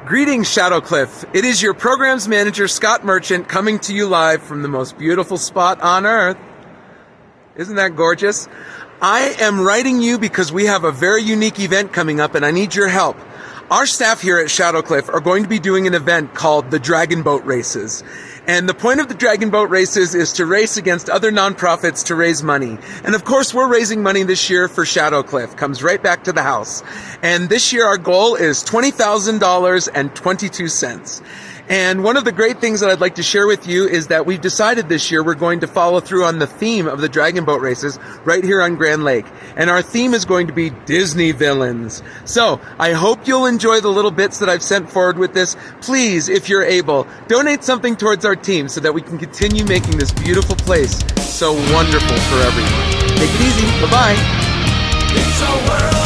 Greetings, Shadowcliff. It is your programs manager, Scott Merchant, coming to you live from the most beautiful spot on earth. Isn't that gorgeous? I am writing you because we have a very unique event coming up and I need your help. Our staff here at Shadowcliff are going to be doing an event called the Dragon Boat Races. And the point of the Dragon Boat Races is to race against other nonprofits to raise money. And of course, we're raising money this year for Shadowcliff. Comes right back to the house. And this year, our goal is $20,000.22. And one of the great things that I'd like to share with you is that we've decided this year we're going to follow through on the theme of the Dragon Boat Races right here on Grand Lake. And our theme is going to be Disney villains. So I hope you'll enjoy the little bits that I've sent forward with this. Please, if you're able, donate something towards our team so that we can continue making this beautiful place so wonderful for everyone. Take it easy. Bye-bye. It's a world